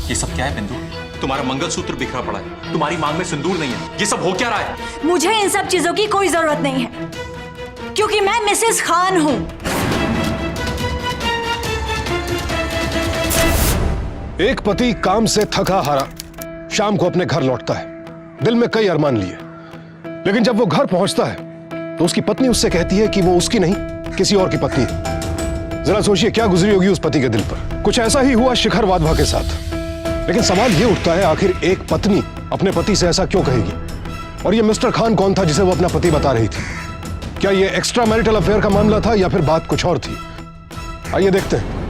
ये सब क्या है बिंदु? तुम्हारा मंगलसूत्र बिखरा पड़ा है, तुम्हारी मांग में सिंदूर नहीं है, ये सब हो क्या रहा है? मुझे इन सब चीजों की कोई जरूरत नहीं है, क्योंकि मैं मिसेस खान हूं। एक पति काम से थका हारा शाम को अपने घर लौटता है, दिल में कई अरमान लिए, लेकिन जब वो घर पहुंचता है तो उसकी पत्नी उससे कहती है कि वो उसकी नहीं किसी और की पत्नी है। जरा सोचिए क्या गुजरी होगी उस पति के दिल पर। कुछ ऐसा ही हुआ शिखर वाधवा के साथ। लेकिन सवाल ये उठता है, आखिर एक पत्नी अपने पति से ऐसा क्यों कहेगी? और ये मिस्टर खान कौन था जिसे वो अपना पति बता रही थी? क्या ये एक्स्ट्रा मैरिटल अफेयर का मामला था या फिर बात कुछ और थी? आइए देखते हैं।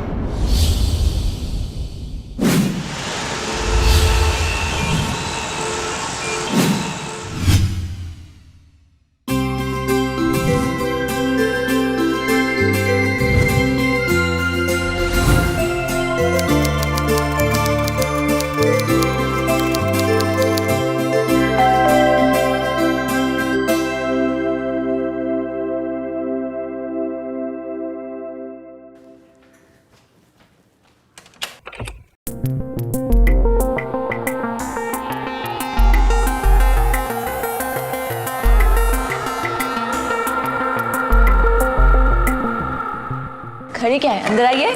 खड़ी क्या है? अंदर आइए।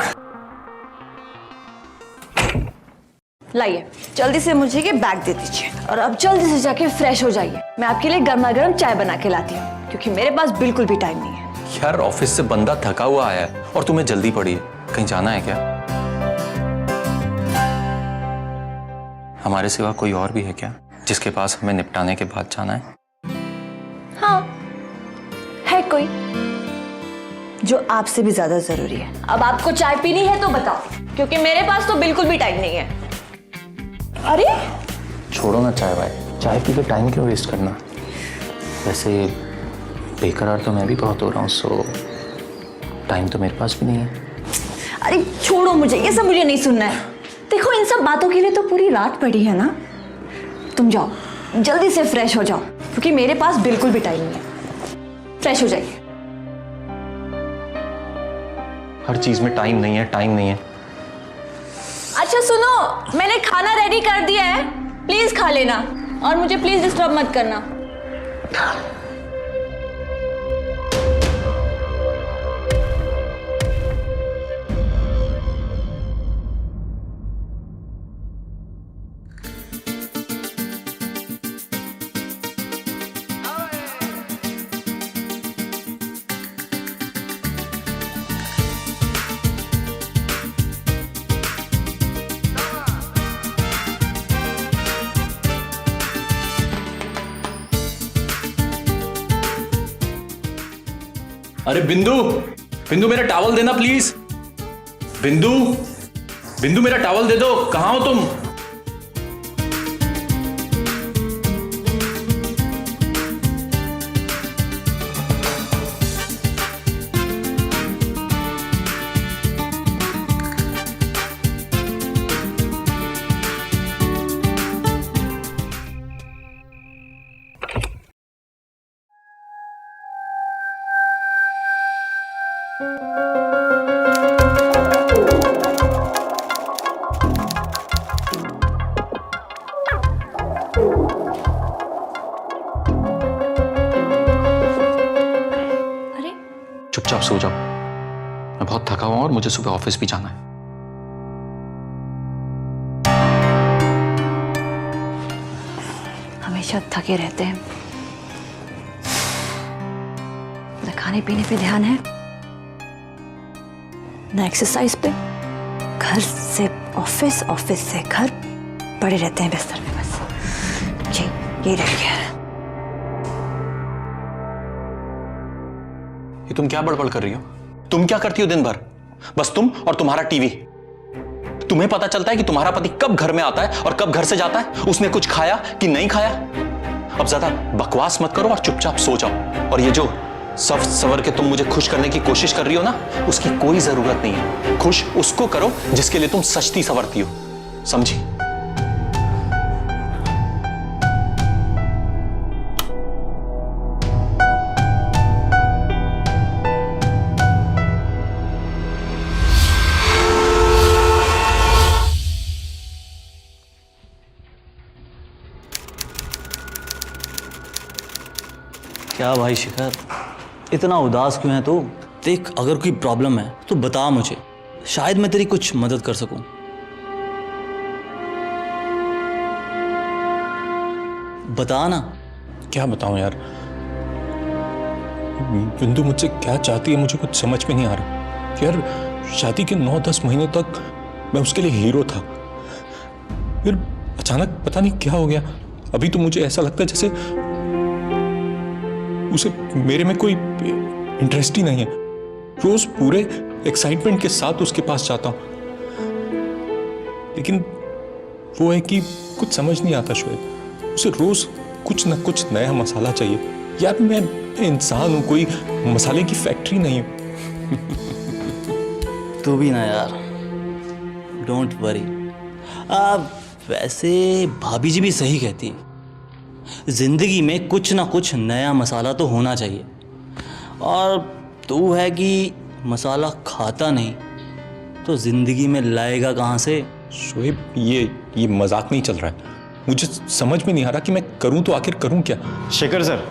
लाइए, जल्दी से मुझे ये बैग दे दीजिए और अब जल्दी से जाके फ्रेश हो जाइए। मैं आपके लिए गर्मा गर्म चाय बना के लाती हूँ, क्योंकि मेरे पास बिल्कुल भी टाइम नहीं है। यार ऑफिस से बंदा थका हुआ आया है और तुम्हें जल्दी पड़ी है, कहीं जाना है क्या? हमारे सिवा कोई और भी है क्या जिसके पास हमें निपटाने के बाद जाना है? हाँ, है कोई जो आपसे भी ज्यादा जरूरी है। अब आपको चाय पीनी है तो बताओ, क्योंकि मेरे पास तो बिल्कुल भी टाइम नहीं है। अरे छोड़ो ना चाय भाई, चाय पी के टाइम क्यों वेस्ट करना? वैसे बेकरार तो मैं भी बहुत हो रहा हूँ, सो टाइम तो मेरे पास भी नहीं है। अरे छोड़ो मुझे, ये सब मुझे नहीं सुनना है। देखो इन सब बातों के लिए तो पूरी रात पड़ी है ना। तुम जाओ, जल्दी से फ्रेश हो जाओ, क्योंकि मेरे पास बिल्कुल भी टाइम नहीं है। फ्रेश हो जाइए। हर चीज में टाइम नहीं है, टाइम नहीं है। अच्छा सुनो, मैंने खाना रेडी कर दिया है, प्लीज खा लेना और मुझे प्लीज डिस्टर्ब मत करना। अरे बिंदु, बिंदु मेरा टॉवल देना प्लीज। बिंदु, बिंदु मेरा टॉवल दे दो, कहां हो तुम? चुपचाप सो जाओ, मैं बहुत थका हुआ और मुझे सुबह ऑफिस भी जाना है। हमेशा थके रहते हैं, न खाने पीने पे ध्यान है, न एक्सरसाइज पे। घर से ऑफिस, ऑफिस से घर, पड़े रहते हैं बिस्तर पे बस। जी यही रह गया। ये तुम क्या बड़बड़ कर रही हो? तुम क्या करती हो दिन भर? बस तुम और तुम्हारा टीवी। तुम्हें पता चलता है कि तुम्हारा पति कब घर में आता है और कब घर से जाता है? उसने कुछ खाया कि नहीं खाया? अब ज्यादा बकवास मत करो और चुपचाप सो जाओ। और ये जो सफ सवर के तुम मुझे खुश करने की कोशिश कर रही हो ना, उसकी कोई जरूरत नहीं है। खुश उसको करो जिसके लिए तुम सचती सवरती हो, समझी? क्या भाई शिखर, इतना उदास क्यों है तू? देख, अगर कोई प्रॉब्लम है तो बता मुझे, शायद मैं तेरी कुछ मदद कर सकूं। बता ना। क्या बताऊं यार, बिंदु मुझसे क्या चाहती है मुझे कुछ समझ में नहीं आ रहा यार। शादी के 9-10 महीने तक मैं उसके लिए हीरो था, फिर अचानक पता नहीं क्या हो गया। अभी तो मुझे ऐसा लगता है जैसे उसे मेरे में कोई इंटरेस्ट ही नहीं है। रोज पूरे एक्साइटमेंट के साथ उसके पास जाता हूं, लेकिन वो है कि कुछ समझ नहीं आता शोएब। उसे रोज कुछ ना कुछ नया मसाला चाहिए यार। मैं इंसान हूं, कोई मसाले की फैक्ट्री नहीं हूं। तू भी ना यार, डोंट वरी। वैसे भाभी जी भी सही कहती है, जिंदगी में कुछ ना कुछ नया मसाला तो होना चाहिए। और तू है कि मसाला खाता नहीं तो जिंदगी में लाएगा कहाँ से? शोएब, ये मजाक नहीं चल रहा है। मुझे समझ में नहीं आ रहा कि मैं करूं तो आखिर करूं क्या। शेखर सर,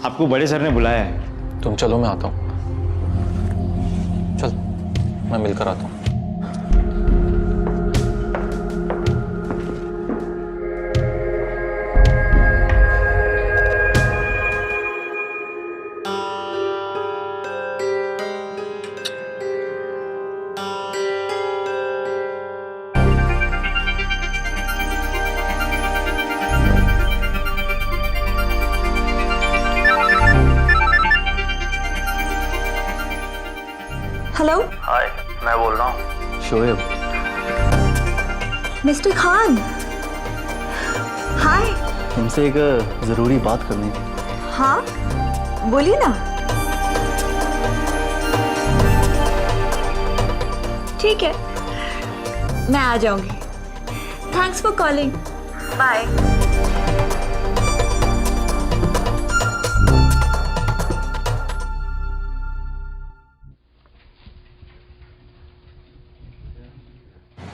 आपको बड़े सर ने बुलाया है। तुम चलो, मैं आता हूं। चल, मैं मिलकर आता हूं। हेलो हाय, मैं बोल रहा हूँ शोएब। मिस्टर खान। हाय। तुमसे एक ज़रूरी बात करनी थी। हाँ बोलिए ना। ठीक है, मैं आ जाऊंगी। Thanks for calling. बाय।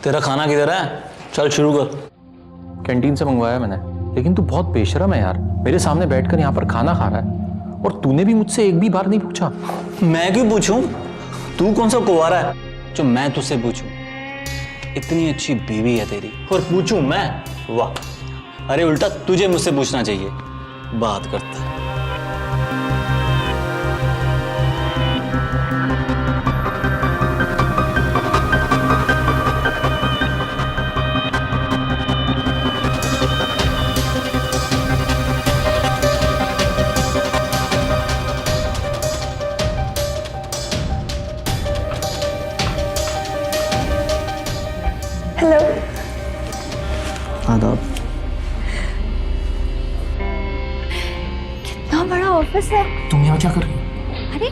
तेरा खाना किधर है? चल शुरू कर। कैंटीन से मंगवाया मैंने, लेकिन तू बहुत बेशरम है यार। मेरे सामने बैठकर यहाँ पर खाना खा रहा है और तूने भी मुझसे एक भी बार नहीं पूछा। मैं क्यों पूछूं? तू कौन सा कुंवारा है जो मैं तुझसे पूछूं? इतनी अच्छी बीवी है तेरी और पूछूं मैं? वाह, अरे उल्टा तुझे मुझसे पूछना चाहिए। बात करता है। हेलो। आदाब। कितना बड़ा ऑफिस है। तुम यहाँ क्या कर रही हो? अरे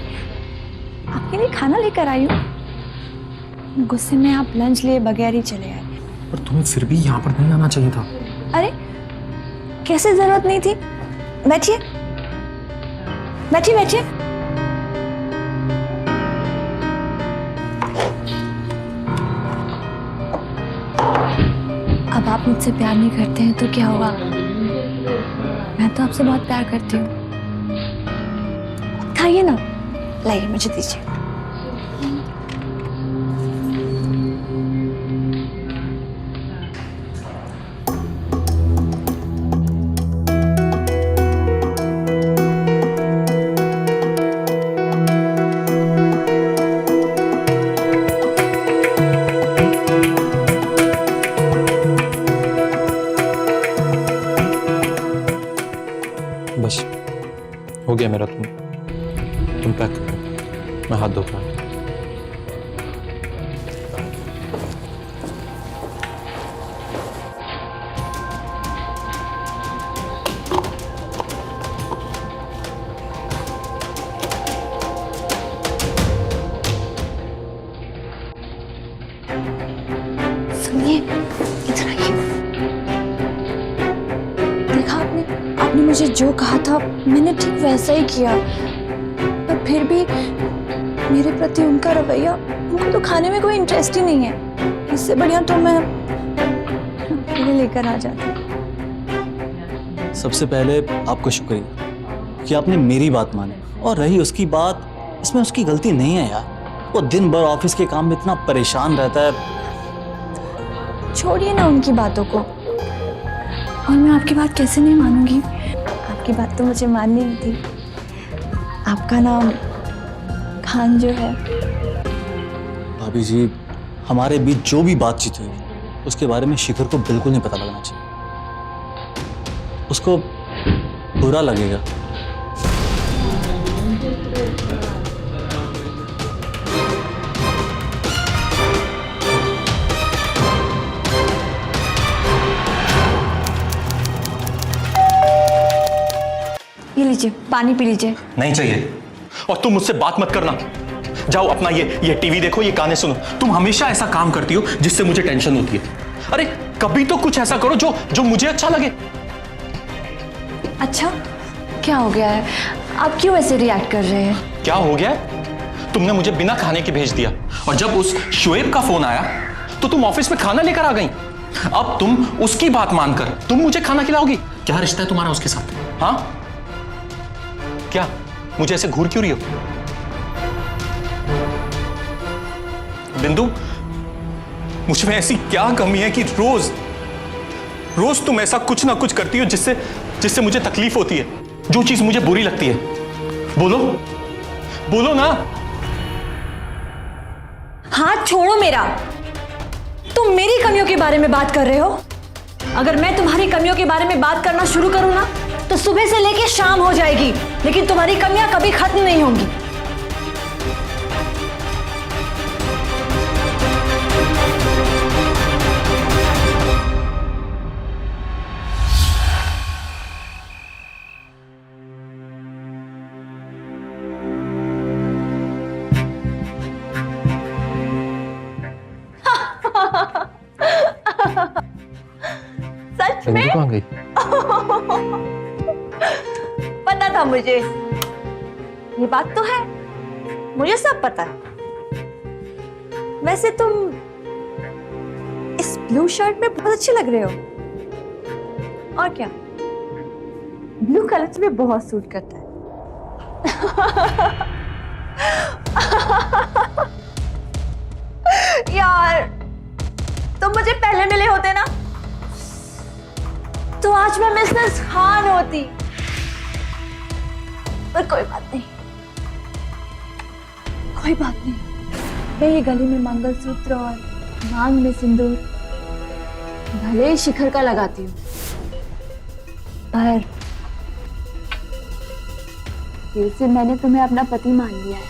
आपके लिए खाना लेकर आई हूँ। गुस्से में आप लंच लिए बगैर ही चले आए। पर तुम्हें फिर भी यहाँ पर नहीं आना चाहिए था। अरे कैसे जरूरत नहीं थी। बैठिए बैठिए बैठिए। अब आप मुझसे प्यार नहीं करते हैं तो क्या होगा? मैं तो आपसे बहुत प्यार करती हूँ। खाइए ना, लाइए मुझे दीजिए। बस हो गया मेरा। तुम पैक करो, मैं हाथ धोता हूँ। सुनिए, इधर आइए। देखा आपने मुझे जो कहा था मैंने ठीक वैसा ही किया, पर फिर भी मेरे प्रति उनका रवैया, उनको तो खाने में कोई इंटरेस्ट ही नहीं है। इससे बढ़िया तो मैं लेकर आ जाती। सबसे पहले आपका शुक्रिया कि आपने मेरी बात मानी, और रही उसकी बात, इसमें उसकी गलती नहीं है यार। वो दिन भर ऑफिस के काम में इतना परेशान रहता है। छोड़िए ना उनकी बातों को। और मैं आपकी बात कैसे नहीं मानूंगी? आपकी बात तो मुझे माननी ही थी। आपका नाम खान जो है। भाभी जी, हमारे बीच जो भी बातचीत हुई उसके बारे में शिखर को बिल्कुल नहीं पता लगना चाहिए। उसको बुरा लगेगा। ये लीजिए, पानी पी लीजिए। नहीं चाहिए। और तुम मुझसे बात मत करना। जाओ अपना ये टीवी देखो, ये गाने सुनो। तुम हमेशा ऐसा काम करती हो जिससे मुझे टेंशन होती है। अरे कभी तो कुछ ऐसा करो जो मुझे अच्छा लगे। अच्छा, क्या हो गया है? आप क्यों ऐसे रिएक्ट कर रहे हैं? क्या हो गया है? तुमने मुझे बिना खाने के भेज दिया, और जब उस शुएब का फोन आया तो तुम ऑफिस में खाना लेकर आ गई। अब तुम उसकी बात मानकर तुम मुझे खाना खिलाओगी? क्या रिश्ता है तुम्हारा उसके साथ? हाँ, क्या मुझे ऐसे घूर क्यों रही हो? बिंदु, मुझ में ऐसी क्या कमी है कि रोज रोज तुम ऐसा कुछ ना कुछ करती हो जिससे मुझे तकलीफ होती है, जो चीज मुझे बुरी लगती है? बोलो बोलो ना। हाथ छोड़ो मेरा। तुम मेरी कमियों के बारे में बात कर रहे हो। अगर मैं तुम्हारी कमियों के बारे में बात करना शुरू करूं ना, तो सुबह से लेके शाम हो जाएगी, लेकिन तुम्हारी कमियां कभी खत्म नहीं होंगी। सच में? कहाँ गई? पता था मुझे। ये बात तो है, मुझे सब पता है। वैसे तुम इस ब्लू शर्ट में बहुत अच्छे लग रहे हो। और क्या, ब्लू कलर तुम्हें बहुत सूट करता है। यार, तुम मुझे पहले मिले होते ना, तो आज मैं मिसेस खान होती। पर कोई बात नहीं, कोई बात नहीं। मैं ये गले में मंगलसूत्र और मांग में सिंदूर भले ही शिखर का लगाती हूँ, पर दिल से मैंने तुम्हें अपना पति मान लिया है,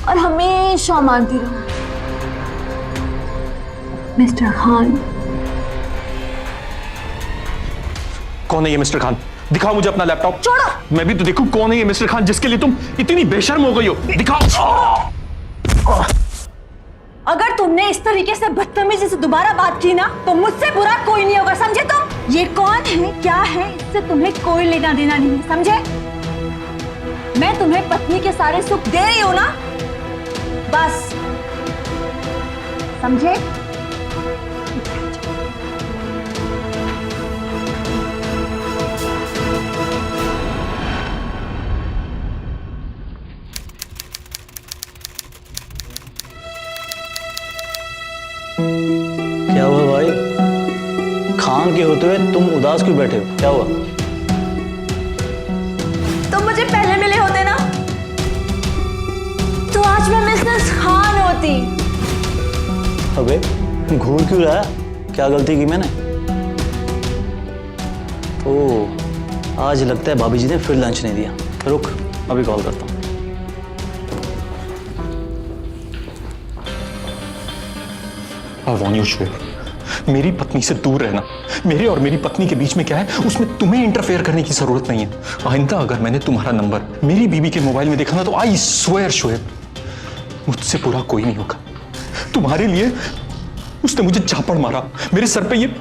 और हमेशा मानती रहूं, मिस्टर खान। कौन है ये मिस्टर खान? दिखाओ मुझे अपना लैपटॉप। छोड़ो। मैं भी तो देखूं कौन है ये मिस्टर खान जिसके लिए तुम इतनी बेशर्म हो गई हो। दिखाओ। अगर तुमने इस तरीके से बदतमीजी से दोबारा बात की ना, तो मुझसे बुरा कोई नहीं होगा, समझे तुम? ये कौन है, क्या है, इससे तुम्हें कोई लेना देना नहीं, समझे? मैं तुम्हें पत्नी के सारे सुख दे रही हूं ना, बस, समझे? क्या हुआ भाई? खान के होते हुए तुम उदास क्यों बैठे हो? क्या हुआ? तुम मुझे पहले मिले होते ना, तो आज मैं मिसेस खान होती। अबे घूर क्यों रहा है? क्या गलती की मैंने? ओह, आज लगता है भाभी जी ने फिर लंच नहीं दिया। रुक, अभी कॉल करता हूँ। मेरी पत्नी से दूर रहना। मेरे और मेरी पत्नी के बीच में क्या है, उसमें तुम्हें इंटरफेयर करने की जरूरत नहीं है। आइंदा अगर मैंने तुम्हारा नंबर मेरी बीवी के मोबाइल में देखा ना, तो आई स्वेयर शोएब, मुझसे बुरा कोई नहीं होगा। तुम्हारे लिए उसने मुझे झापड़ मारा, मेरे सर पे ये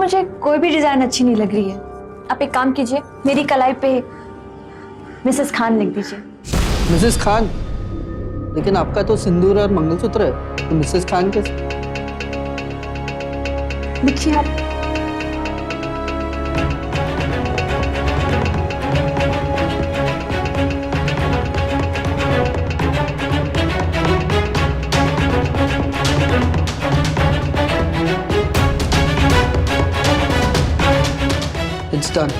मुझे कोई भी डिजाइन अच्छी नहीं लग रही है। आप एक काम कीजिए, मेरी कलाई पे मिसेस खान लिख दीजिए। मिसेस खान? लेकिन आपका तो सिंदूर और मंगलसूत्र है, तो मिसेस खान कैसे? लिखिए आप। It's done.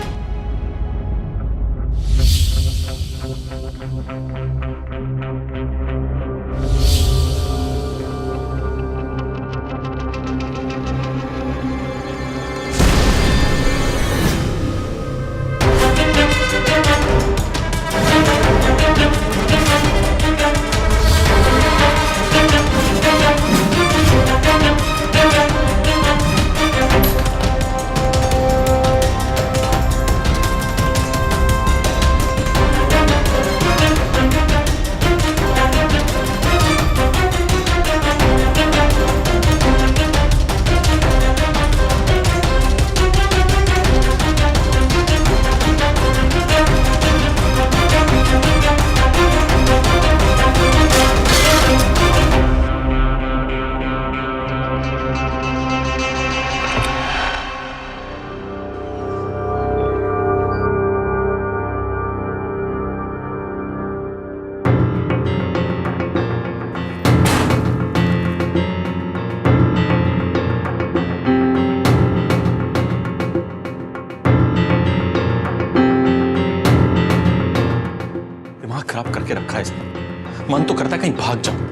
खराब करके रखा है इसने। मन तो करता है कहीं भाग जाऊं।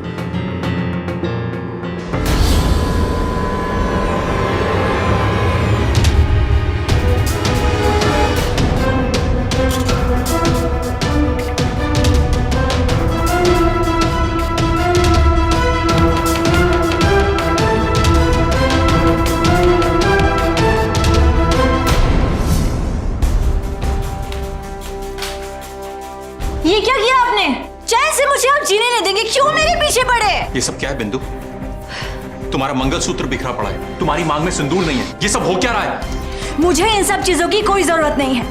ये क्या किया आपने? चैन से मुझे आप जीने नहीं देंगे, क्यों मेरे पीछे पड़े? ये सब क्या है बिंदु? तुम्हारा मंगलसूत्र बिखरा पड़ा है, तुम्हारी मांग में सिंदूर नहीं है, ये सब हो क्या रहा है? मुझे इन सब चीजों की कोई जरूरत नहीं है,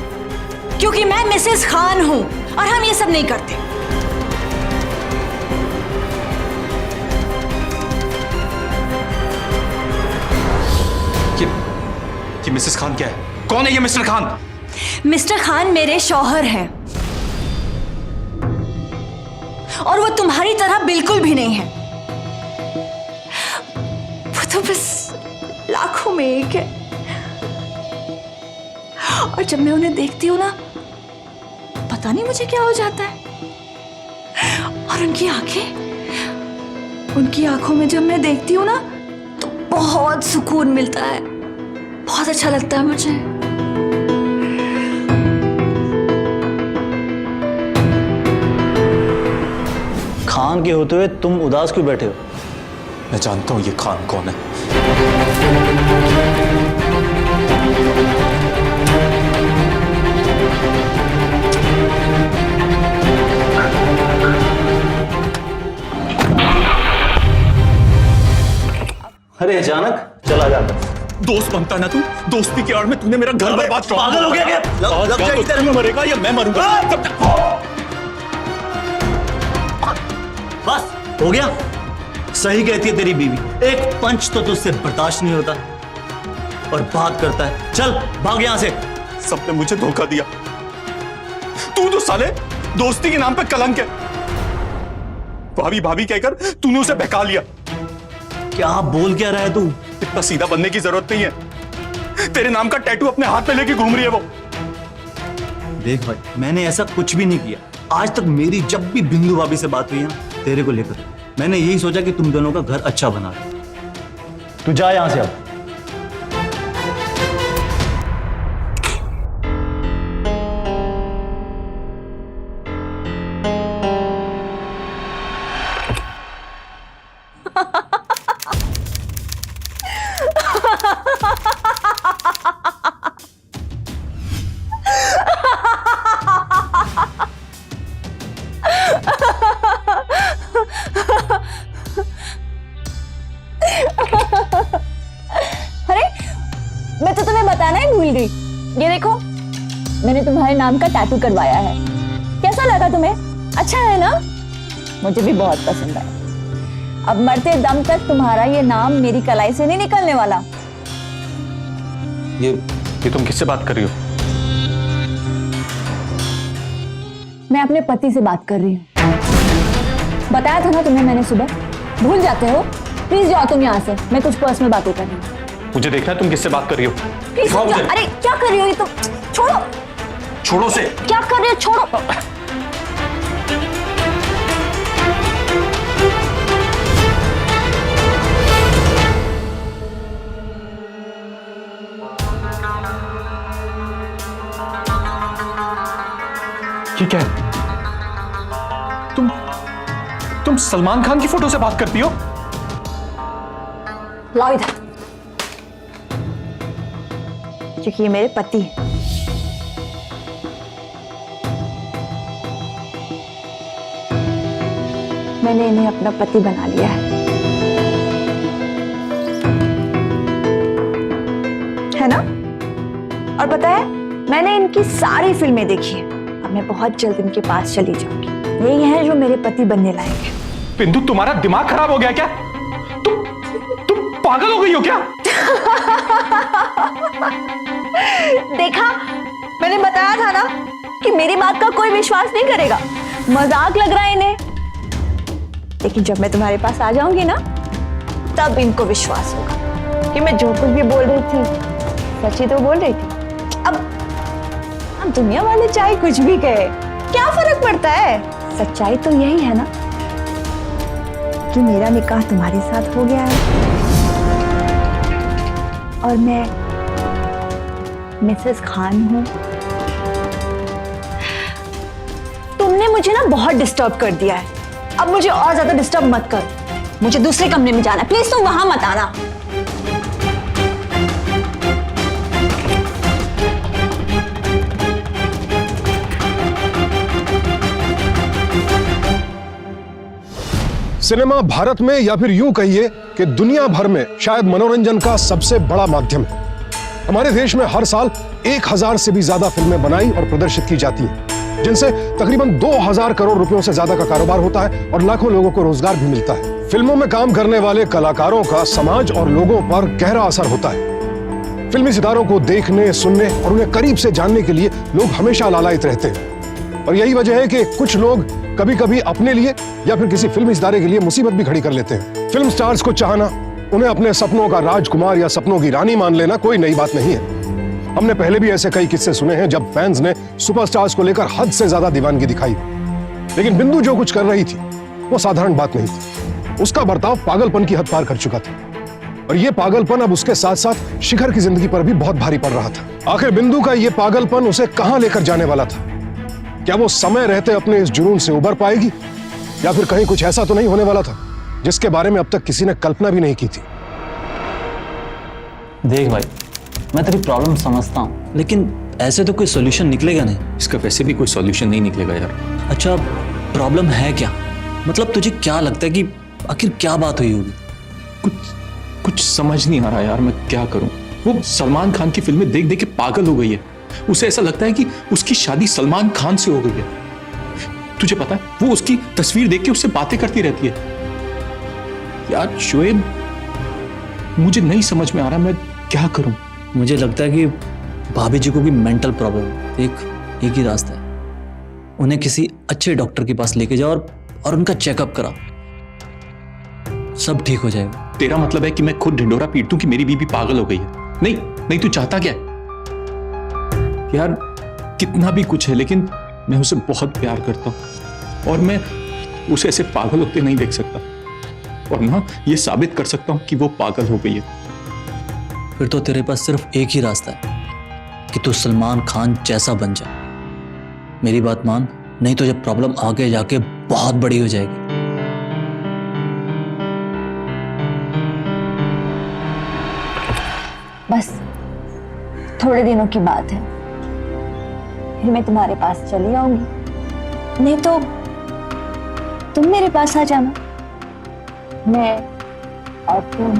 क्योंकि मैं मिसेस खान हूं और हम ये सब नहीं करते। ये मिसेस खान क्या है? कौन है ये मिस्टर खान? मिस्टर खान मेरे शौहर हैं और वो तुम्हारी तरह बिल्कुल भी नहीं है। वो तो बस लाखों में एक है, और जब मैं उन्हें देखती हूँ ना, पता नहीं मुझे क्या हो जाता है। और उनकी आंखों में जब मैं देखती हूँ ना, तो बहुत सुकून मिलता है, बहुत अच्छा लगता है मुझे। खान के होते हुए तुम उदास क्यों बैठे हो? मैं जानता हूं ये खान कौन है। अरे अचानक चला जाता। दोस्त बनता ना तू? दोस्ती की आड़ में तूने मेरा घर बर्बाद कर दिया। पागल हो गया क्या? लग जाएगी तेरे। तू मरेगा या मैं मरूंगा? बस हो गया। सही कहती है तेरी बीवी, एक पंच तो तुझसे बर्दाश्त नहीं होता और बात करता है। चल भाग यहां से। सबने मुझे धोखा दिया। तू तो साले दोस्ती के नाम पे कलंक है। भाभी भाभी कहकर तूने उसे बहका लिया। क्या बोल क्या रहा है तू? इतना सीधा बनने की जरूरत नहीं है। तेरे नाम का टैटू अपने हाथ में लेके घूम रही है वो। देख भाई, मैंने ऐसा कुछ भी नहीं किया। आज तक मेरी जब भी बिंदु भाभी से बात हुई है ना, तेरे को लेकर, मैंने यही सोचा कि तुम दोनों का घर अच्छा बना रहे। तू जा यहां से अब। मिल गई। ये देखो, मैंने तुम्हारे नाम का टैटू करवाया है। कैसा लगा तुम्हें? अच्छा है ना? मुझे भी बहुत पसंद है। अब मरते दम तक तुम्हारा ये नाम मेरी कलाई से नहीं निकलने वाला। ये तुम किससे बात कर रही हो? मैं अपने पति से बात कर रही हूँ। बताया था ना तुम्हें मैंने सुबह, भूल जाते हो? प्लीज जाओ तुम यहाँ से, मैं कुछ पर्सनल बातें कर रही हूँ। मुझे देखना है तुम किससे बात कर रही हो। प्लीज जाओ मुझे। अरे क्या कर रही हो? ये तो छोड़ो। छोड़ो से। क्या कर रही हो? छोड़ो। ये क्या है? तुम सलमान खान की फोटो से बात करती हो? लाओ इधर, क्योंकि ये मेरे पति हैं। मैंने इन्हें अपना पति बना लिया है ना? और पता है, मैंने इनकी सारी फिल्में देखी है। अब मैं बहुत जल्द इनके पास चली जाऊंगी। यही है जो मेरे पति बनने लायक है। बिंदु, तुम्हारा दिमाग खराब हो गया क्या? तुम पागल हो गई हो क्या? देखा, मैंने बताया था ना कि मेरी बात का कोई विश्वास नहीं करेगा। मजाक लग रहा है इन्हें, लेकिन जब मैं तुम्हारे पास आ जाऊंगी ना, तब इनको विश्वास होगा कि मैं जो कुछ भी बोल रही थी सच ही तो बोल रही थी। अब दुनिया वाले चाहे कुछ भी कहे, क्या फर्क पड़ता है? सच्चाई तो यही है ना कि मेरा निकाह तुम्हारे साथ हो गया है और मैं मिसेस खान हूं। तुमने मुझे ना बहुत डिस्टर्ब कर दिया है। अब मुझे और ज्यादा डिस्टर्ब मत करो। मुझे दूसरे कमरे में जाना है, प्लीज तुम वहां मत आना। सिनेमा भारत में या फिर यूं कहिए कि दुनिया भर में शायद मनोरंजन का सबसे बड़ा माध्यम है। हमारे देश में हर साल 1000 से भी ज्यादा फिल्में बनाई और प्रदर्शित की जाती हैं, जिनसे तकरीबन 2000 करोड़ रुपयों से ज्यादा का कारोबार होता है और लाखों लोगों को रोजगार भी मिलता है। फिल्मों में काम करने वाले कलाकारों का समाज और लोगों पर गहरा असर होता है। फिल्मी सितारों को देखने, सुनने और उन्हें करीब से जानने के लिए लोग हमेशा लालायित रहते हैं। और यही वजह है कि कुछ लोग कभी कभी अपने लिए या फिर किसी फिल्मी सितारे के लिए मुसीबत भी खड़ी कर लेते हैं। फिल्म स्टार्स को चाहना, उन्हें अपने सपनों का राजकुमार या सपनों की रानी मान लेना कोई नई बात नहीं है। हमने पहले भी ऐसे कई किस्से सुने हैं जब फैंस ने सुपरस्टार्स को लेकर हद से ज्यादा दीवानगी दिखाई। लेकिन बिंदु जो कुछ कर रही थी वो साधारण बात नहीं थी। उसका बर्ताव पागलपन की हद पार कर चुका था और ये पागलपन अब उसके साथ साथ शिखर की जिंदगी पर भी बहुत भारी पड़ रहा था। आखिर बिंदु का ये पागलपन उसे कहां लेकर जाने वाला था? क्या वो समय रहते अपने इस जुनून से उबर पाएगी या फिर कहीं कुछ ऐसा तो नहीं होने वाला था जिसके बारे में अब तक किसी ने कल्पना भी नहीं की थी? देख भाई, मैं तेरी प्रॉब्लम समझता हूँ, लेकिन ऐसे तो कोई सोल्यूशन निकलेगा नहीं। इसका वैसे भी कोई सॉल्यूशन नहीं निकलेगा यार। अच्छा, प्रॉब्लम है क्या? मतलब तुझे क्या लगता है कि आखिर क्या बात हुई होगी? कुछ समझ नहीं आ रहा यार, मैं क्या करूं। वो सलमान खान की फिल्में देख देख के पागल हो गई है। उसे ऐसा लगता है कि उसकी शादी सलमान खान से हो गई है। तुझे पता है, वो उसकी तस्वीर देख के उससे बातें करती रहती है। यार शोएब, मुझे नहीं समझ में आ रहा मैं क्या करूं। मुझे लगता है कि भाभी जी को भी मेंटल प्रॉब्लम है। एक ही रास्ता है, उन्हें किसी अच्छे डॉक्टर के पास लेके जाओ और उनका चेकअप करा, सब ठीक हो जाएगा। तेरा मतलब है कि मैं खुद ढिंडोरा पीट दूं कि मेरी बीबी पागल हो गई है? नहीं नहीं, तू चाहता क्या है? यार कितना भी कुछ है, लेकिन मैं उसे बहुत प्यार करता हूं और मैं उसे ऐसे पागल होते नहीं देख सकता, और ना ये साबित कर सकता हूं कि वो पागल हो गई है। फिर तो तेरे पास सिर्फ एक ही रास्ता है कि तू सलमान खान जैसा बन जा। मेरी बात मान, नहीं तो जब प्रॉब्लम आगे जाके बहुत बड़ी हो जाएगी। बस थोड़े दिनों की बात है, फिर मैं तुम्हारे पास चली आऊंगी। नहीं तो तुम मेरे पास आ जाना, मैं और तुम।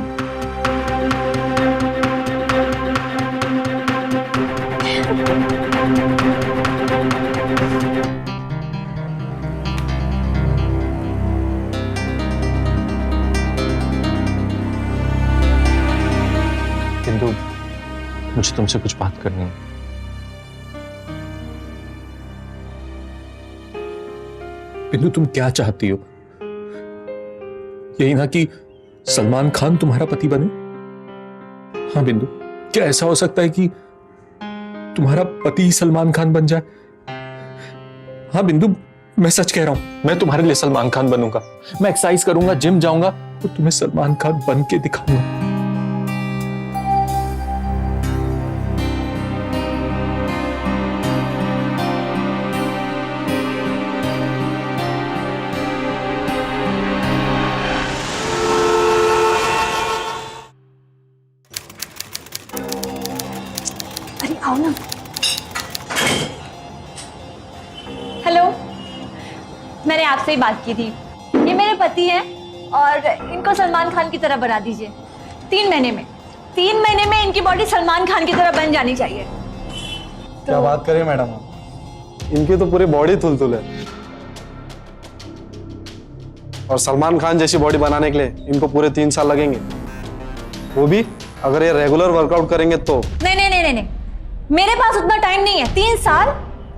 बिंदु, मुझे तुमसे कुछ बात करनी है। बिंदु, तुम क्या चाहती हो? यही ना कि सलमान खान तुम्हारा पति बने? हाँ बिंदु, क्या ऐसा हो सकता है कि तुम्हारा पति ही सलमान खान बन जाए? हाँ बिंदु, मैं सच कह रहा हूं, मैं तुम्हारे लिए सलमान खान बनूंगा। मैं एक्सरसाइज करूंगा, जिम जाऊंगा और तुम्हें सलमान खान बन के दिखाऊंगा। अरे आओ ना। हेलो, मैंने आपसे ही बात की थी। ये मेरे पति हैं और इनको सलमान खान की तरह बना दीजिए। 3 महीने में इनकी बॉडी सलमान खान की तरह बन जानी चाहिए। क्या बात करें मैडम आप, इनकी तो पूरी बॉडी थुलथुल है। और सलमान खान जैसी बॉडी बनाने के लिए इनको पूरे 3 साल लगेंगे, वो भी अगर ये रेगुलर वर्कआउट करेंगे तो। नहीं, मेरे पास उतना टाइम नहीं है। 3 साल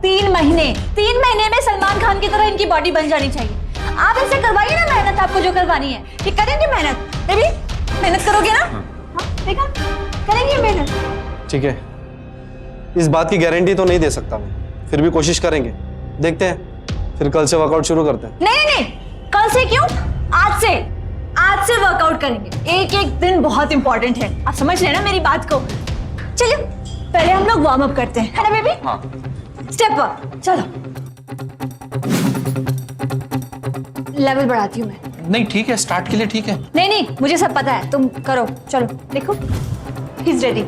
3 महीने, 3 महीने में सलमान खान की तरह इनकी बॉडी बन जानी चाहिए। आप इनसे करवाइए ना मेहनत, आपको जो करवानी है। ये करेंगे मेहनत? बेबी, मेहनत करोगे ना? हाँ, देखा, करेंगे मेहनत। ठीक है, इस बात की गारंटी तो नहीं दे सकता मैं, फिर भी कोशिश करेंगे। देखते हैं, फिर कल से वर्कआउट शुरू करते हैं। नहीं, कल से क्यों, आज से वर्कआउट करेंगे। एक दिन बहुत इंपॉर्टेंट है, आप समझ रहे हैं ना मेरी बात को। चलिए पहले हम लोग वार्म अप करते हैं, है ना बेबी? हाँ। स्टेप अप, चलो। लेवल बढ़ाती हूँ मैं। नहीं ठीक है, स्टार्ट के लिए ठीक है। नहीं, मुझे सब पता है, तुम करो। चलो देखो, ही इज रेडी।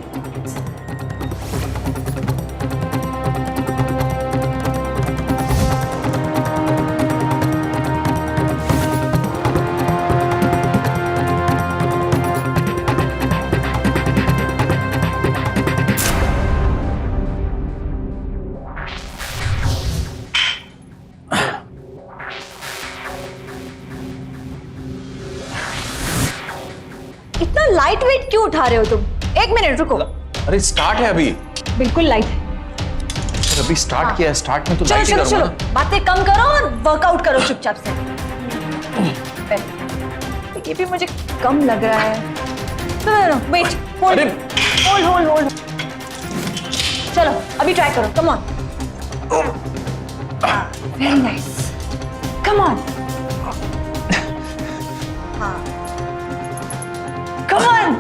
इतना लाइट वेट क्यों उठा रहे हो तुम? 1 मिनट रुको। अरे स्टार्ट है अभी। बिल्कुल लाइट है। फिर अभी स्टार्ट किया है, स्टार्ट में तो चलो लाइट ही चलो करूंगा चलो, बातें कम करो और वर्कआउट करो चुपचाप से। ये भी मुझे कम लग रहा है। No wait, hold. चलो अभी ट्राई करो, come on. Very nice, come on. Come on.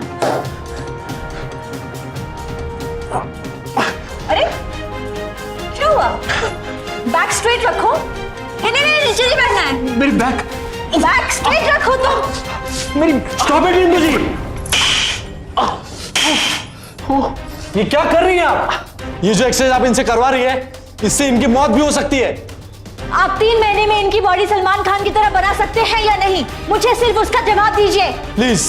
अरे क्या हुआ? बैक स्ट्रेट रखो। नहीं, नीचे नहीं बैठना है। मेरी बैक स्ट्रेट रखो तुम। मेरी स्टॉप इट बिंदु जी। ये क्या कर रही हैं आप? ये जो एक्सरसाइज आप इनसे करवा रही है, इससे इनकी मौत भी हो सकती है। आप 3 महीने में इनकी बॉडी सलमान खान की तरह बना सकते हैं या नहीं? मुझे सिर्फ उसका जवाब दीजिए। प्लीज,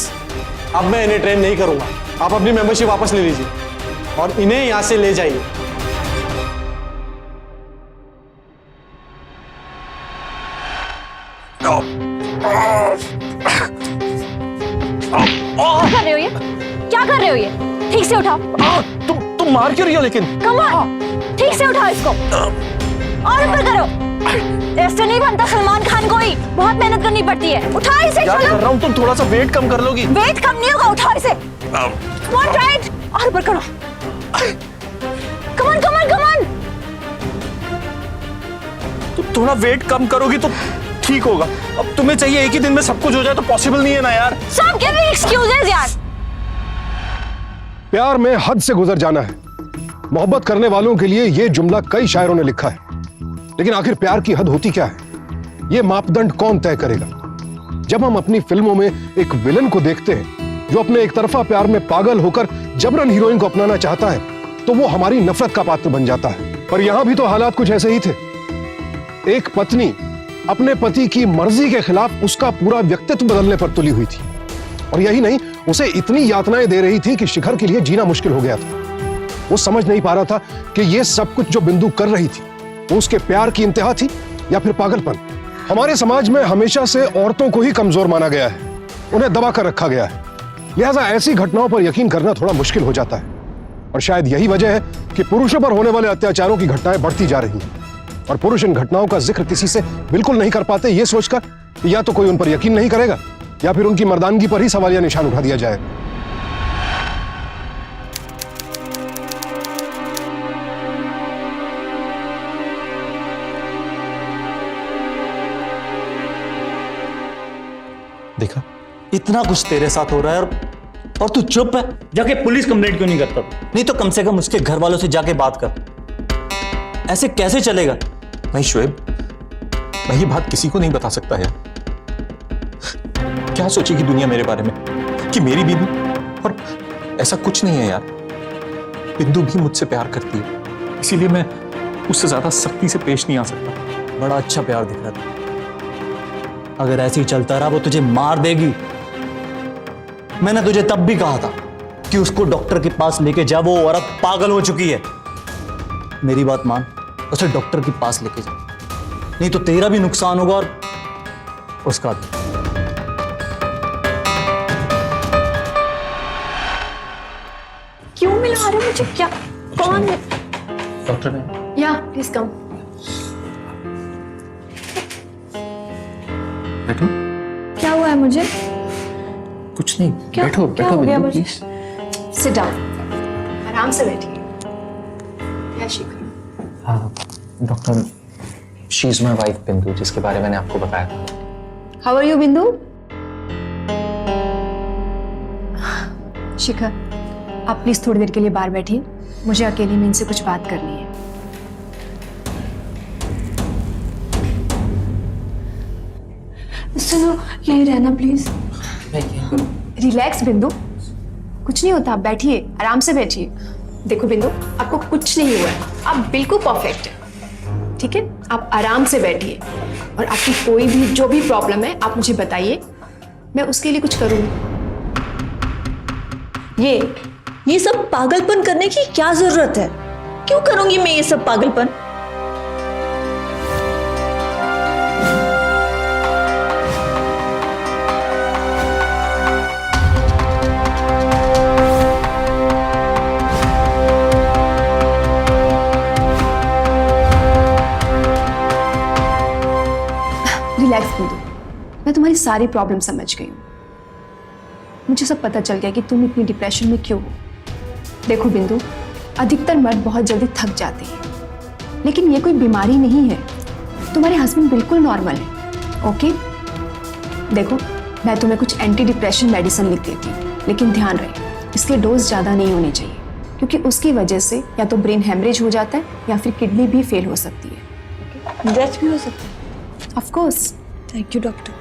अब मैं इन्हें ट्रेन नहीं करूंगा। आप अपनी मेंबरशिप वापस ले लीजिए और इन्हें यहां से ले जाइए। क्या कर रहे हो ये? ठीक से उठाओ। तुम मार क्यों रही हो लेकिन? कम ऑन, ठीक से उठाओ इसको और ऊपर करो। ऐसे नहीं बनता सलमान खान को ही, बहुत मेहनत करनी पड़ती है। उठाओ इसे। क्या कर रहा हूँ? तुम थोड़ा सा वेट कम कर लोगी? वेट कम नहीं होगा, उठाओ इसे। Come on, try it. और ऊपर करो। Come on. तुम थोड़ा वेट कम करोगी तो ठीक होगा। अब तुम्हें चाहिए एक ही दिन में सब कुछ हो जाए, तो पॉसिबल नहीं है ना यार। Stop giving excuses यार। प्यार में हद से गुजर जाना है। मोहब्बत करने वालों के लिए यह जुमला कई शायरों ने लिखा है। लेकिन आखिर प्यार की हद होती क्या है? यह मापदंड कौन तय करेगा? जब हम अपनी फिल्मों में एक विलन को देखते हैं जो अपने एक तरफा प्यार में पागल होकर जबरन हीरोइन को अपनाना चाहता है, तो वो हमारी नफरत का पात्र बन जाता है। पर यहां भी तो हालात कुछ ऐसे ही थे। एक पत्नी अपने पति की मर्जी के खिलाफ उसका पूरा व्यक्तित्व बदलने पर तुली हुई थी, और यही नहीं, उसे इतनी यातनाएं दे रही थी कि शिखर के लिए जीना मुश्किल हो गया था। वो समझ नहीं पा रहा था कि ये सब कुछ जो बिंदु कर रही थी वो उसके प्यार की इंतहा थी या फिर पागलपन। हमारे समाज में हमेशा से औरतों को ही कमजोर माना गया है, उन्हें दबा कर रखा गया है। लिहाजा ऐसी घटनाओं पर यकीन करना थोड़ा मुश्किल हो जाता है और शायद यही वजह है कि पुरुषों पर होने वाले अत्याचारों की घटनाएं बढ़ती जा रही हैं और पुरुष इन घटनाओं का जिक्र किसी से बिल्कुल नहीं कर पाते, ये सोचकर कि या तो कोई उन पर यकीन नहीं करेगा या फिर उनकी मर्दानगी पर ही सवालिया निशान उठा दिया जाएगा। देखा, इतना कुछ तेरे साथ हो रहा है और तू चुप है। जाके पुलिस कंप्लेंट क्यों नहीं करता? नहीं तो कम से कम उसके घर वालों से जाके बात कर। ऐसे कैसे चलेगा? नहीं शोएब, मैं ये बात किसी को नहीं बता सकता यार। क्या सोचेगी दुनिया मेरे बारे में कि मेरी बीवी, और ऐसा कुछ नहीं है यार। बिंदु भी मुझसे प्यार करती है, इसीलिए मैं उससे ज्यादा सख्ती से पेश नहीं आ सकता। बड़ा अच्छा प्यार दिख रहा था। अगर ऐसे ही चलता रहा वो तुझे मार देगी। मैंने तुझे तब भी कहा था कि उसको डॉक्टर के पास लेके जा, वो औरत पागल हो चुकी है। मेरी बात मान, उसे डॉक्टर के पास लेके जा, नहीं तो तेरा भी नुकसान होगा और उसका भी। क्यों मिला रहे हो मुझे? क्या कौन है? डॉक्टर ने या प्लीज कम। बैठो। क्या हुआ है मुझे? कुछ नहीं, क्या बैठो क्या बैठो हो गया बिंदु, मुझे? प्लीज। सिट डाउन, आराम से बैठिए। क्या शिखर? हाँ doctor, she is my wife बिंदु, जिसके बारे में मैंने आपको बताया था। हाउ आर यू बिंदु? शिखर, आप प्लीज थोड़ी देर के लिए बाहर बैठिए, मुझे अकेले में इनसे कुछ बात करनी है। सुनो, यहीं रहना प्लीज। रिलैक्स बिंदु, कुछ नहीं होता, आप बैठिए, आराम से बैठिए। देखो बिंदु, आपको कुछ नहीं हुआ है, आप बिल्कुल परफेक्ट है, ठीक है? आप आराम से बैठिए और आपकी कोई भी जो भी प्रॉब्लम है आप मुझे बताइए, मैं उसके लिए कुछ करूँगी। ये सब पागलपन करने की क्या जरूरत है? क्यों करूंगी मैं ये सब पागलपन? रिलैक्स बिंदु, मैं तुम्हारी सारी प्रॉब्लम समझ गई हूँ। मुझे सब पता चल गया कि तुम इतनी डिप्रेशन में क्यों हो। देखो बिंदु, अधिकतर मर्द बहुत जल्दी थक जाते हैं, लेकिन ये कोई बीमारी नहीं है। तुम्हारे हस्बैंड बिल्कुल नॉर्मल है, ओके? देखो, मैं तुम्हें कुछ एंटी डिप्रेशन मेडिसिन लिख देती हूँ, लेकिन ध्यान रहे इसके डोज ज़्यादा नहीं होने चाहिए, क्योंकि उसकी वजह से या तो ब्रेन हेमरेज हो जाता है या फिर किडनी भी फेल हो सकती है। डेथ भी हो सकता है? Of course. Thank you doctor,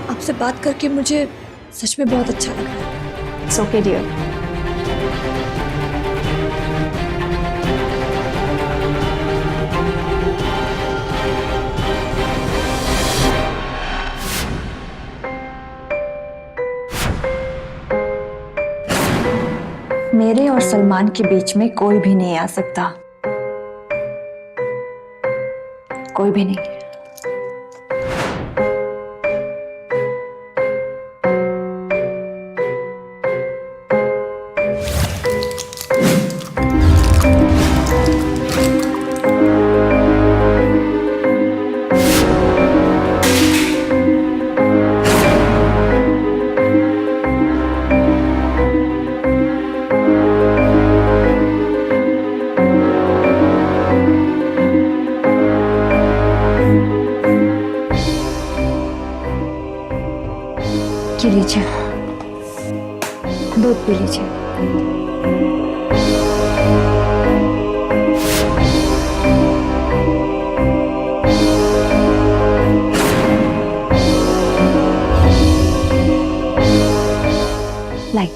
आपसे बात करके मुझे सच में बहुत अच्छा लगा। It's okay dear. मेरे और सलमान के बीच में कोई भी नहीं आ सकता, कोई भी नहीं। पी लीजिए, दूध पी लीजिए। Like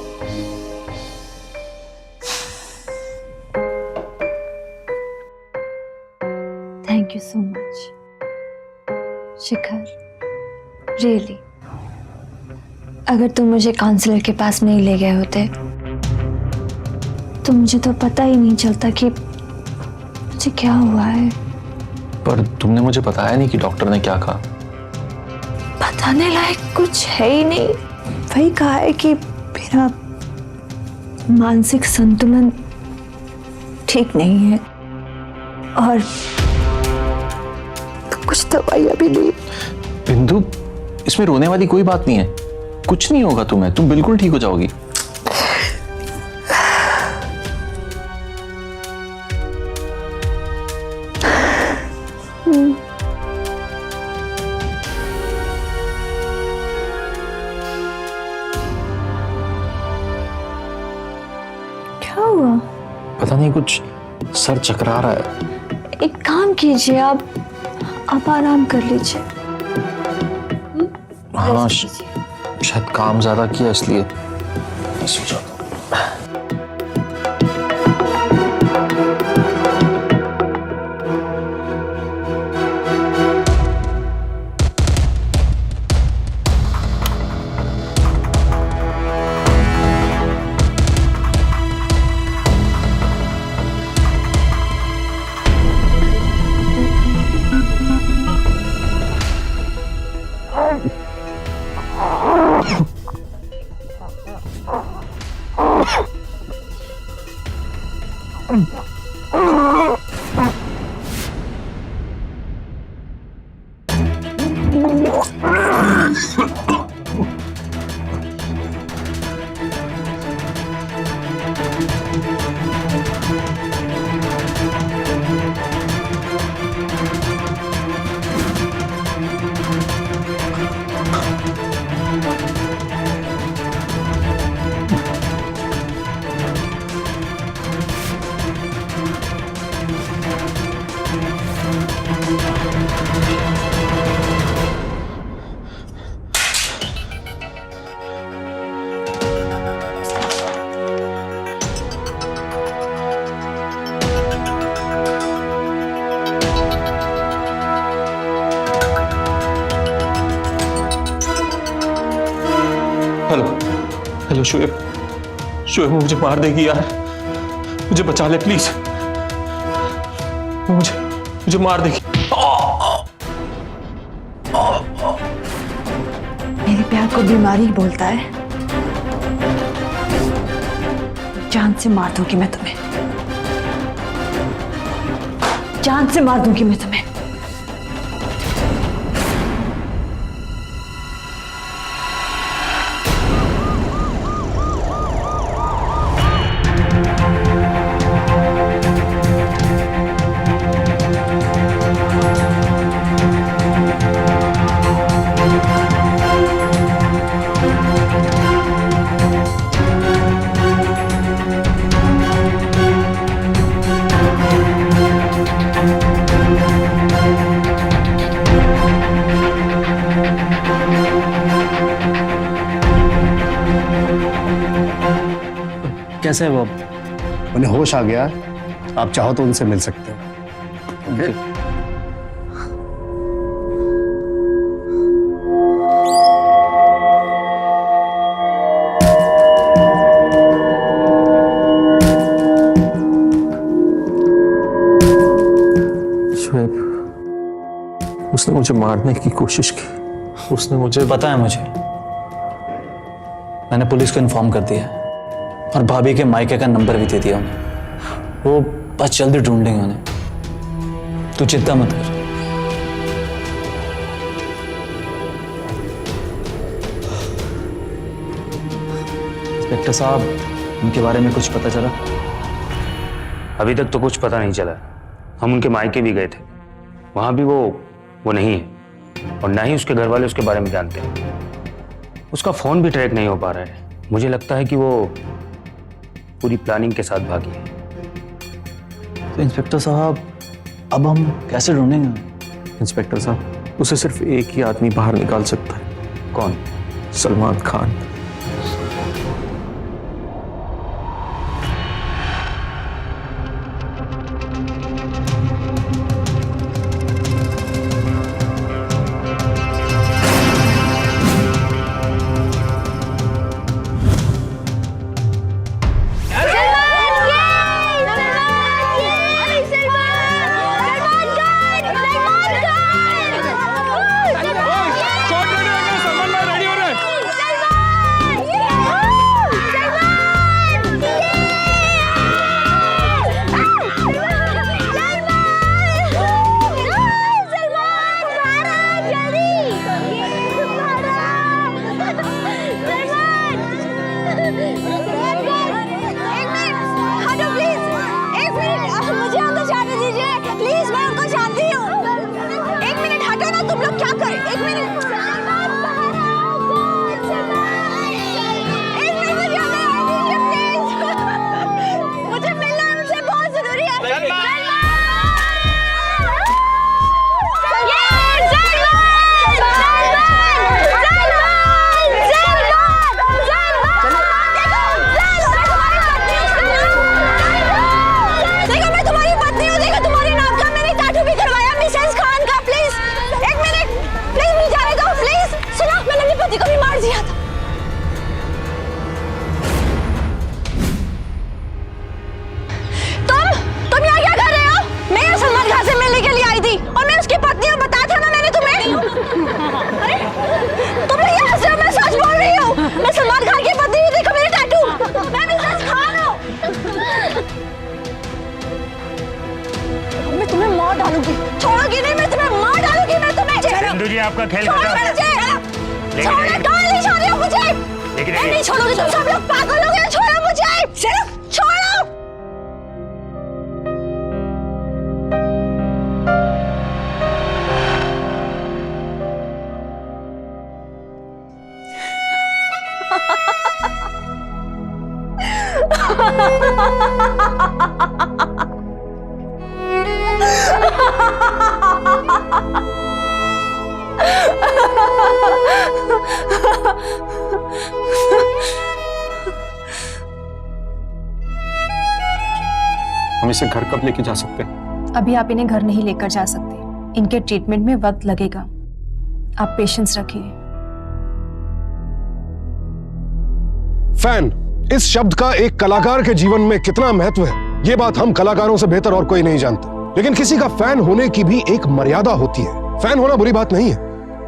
thank you so much Shikhar, really. अगर तुम मुझे काउंसलर के पास नहीं ले गए होते तो मुझे तो पता ही नहीं चलता कि मुझे क्या हुआ है। पर तुमने मुझे बताया नहीं कि डॉक्टर ने क्या कहा। बताने लायक कुछ है ही नहीं। वही कहा है कि मेरा मानसिक संतुलन ठीक नहीं है और कुछ दवाइयां भी ली। बिंदु, इसमें रोने वाली कोई बात नहीं है। कुछ नहीं होगा तुम्हें, तुम बिल्कुल ठीक हो जाओगी। क्या हुआ? पता नहीं, कुछ सर चकरा रहा है। एक काम कीजिए, आप आराम कर लीजिए। हाँ, शायद काम ज्यादा किया इसलिए सो जाता हूं। हेलो हेलो शोएब, शोएब मुझे मार देगी यार, मुझे बचा ले प्लीज, मुझे मार देगी। मेरे प्यार को बीमारी बोलता है। जान से मार दूंगी मैं तुम्हें, जान से मार दूंगी मैं तुम्हें। कैसे है वो अब? उन्हें होश आ गया, आप चाहो तो उनसे मिल सकते हो। शोएब, उसने मुझे मारने की कोशिश की, उसने मुझे पता है मुझे, मैंने पुलिस को इन्फॉर्म कर दिया है और भाभी के मायके का नंबर भी दे दिया उन्हें। वो बस जल्दी ढूंढ लेंगे उन्हें, तू चिंता मत कर। इंस्पेक्टर साहब, उनके बारे में कुछ पता चला? अभी तक तो कुछ पता नहीं चला। हम उनके मायके भी गए थे, वहां भी वो नहीं है और ना ही उसके घर वाले उसके बारे में जानते हैं। उसका फोन भी ट्रैक नहीं हो पा रहा है। मुझे लगता है कि वो पूरी प्लानिंग के साथ भागी है। तो इंस्पेक्टर साहब, अब हम कैसे ढूंढेंगे? इंस्पेक्टर साहब, उसे सिर्फ एक ही आदमी बाहर निकाल सकता है। कौन? सलमान खान। डालूंगी, छोड़ूंगी नहीं मैं तुम्हें, मार डालूंगी मैं तुम्हें। सिंधु जी आपका खेल छोड़ो खत्म। मुझे, छोड़ो, कहाँ ले जा रही हो मुझे? मैं नहीं छोड़ूंगी, तुम सब लोग पागल हो गए, छोड़ो मुझे, छोड़ो। हम इसे घर कब लेके जा सकते हैं? अभी आप इन्हें घर नहीं लेकर जा सकते, इनके ट्रीटमेंट में वक्त लगेगा, आप पेशेंस रखिए। फैन इस शब्द का एक कलाकार के जीवन में कितना महत्व है, ये बात हम कलाकारों से बेहतर और कोई नहीं जानता। लेकिन किसी का फैन होने की भी एक मर्यादा होती है। फैन होना बुरी बात नहीं है,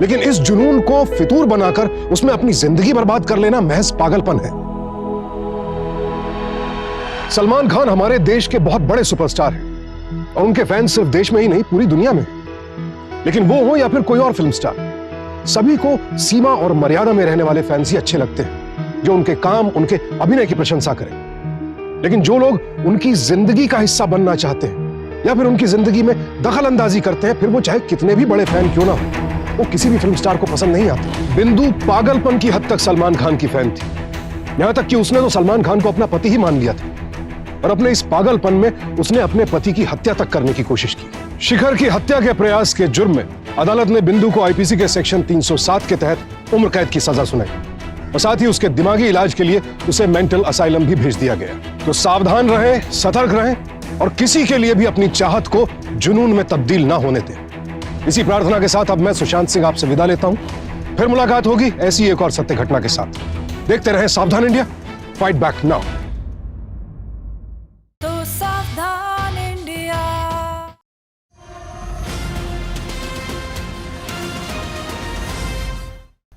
लेकिन इस जुनून को फितूर बनाकर उसमें अपनी जिंदगी बर्बाद कर लेना महज पागलपन है। सलमान खान हमारे देश के बहुत बड़े सुपरस्टार हैं और उनके फैन सिर्फ देश में ही नहीं पूरी दुनिया में। लेकिन वो हो या फिर कोई और फिल्म स्टार, सभी को सीमा और मर्यादा में रहने वाले फैंस ही अच्छे लगते हैं, जो उनके काम, उनके अभिनय की प्रशंसा करें। लेकिन जो लोग उनकी जिंदगी का हिस्सा बनना चाहते हैं या फिर उनकी जिंदगी में दखल अंदाजी करते हैं, फिर वो चाहे कितने भी बड़े फैन क्यों ना हो, वो किसी भी फिल्म स्टार को पसंद नहीं आते। बिंदु पागलपन की हद तक सलमान खान की फैन थी, यहां तक कि उसने तो सलमान खान को अपना पति ही मान लिया था और अपने इस पागलपन में उसने अपने पति की हत्या तक करने की कोशिश की। शिखर की हत्या के प्रयास के जुर्म में अदालत ने बिंदु को आईपीसी के सेक्शन 307 के तहत उम्र कैद की सजा सुनाई और साथ ही उसके दिमागी इलाज के लिए उसे मेंटल असाइलम भी भेज दिया गया। तो सावधान रहें, सतर्क रहें और किसी के लिए भी अपनी चाहत को जुनून में तब्दील ना होने दें। इसी प्रार्थना के साथ अब मैं सुशांत सिंह आपसे विदा लेता हूं। फिर मुलाकात होगी ऐसी एक और सत्य घटना के साथ। देखते रहें सावधान इंडिया, फाइट बैक नाउ।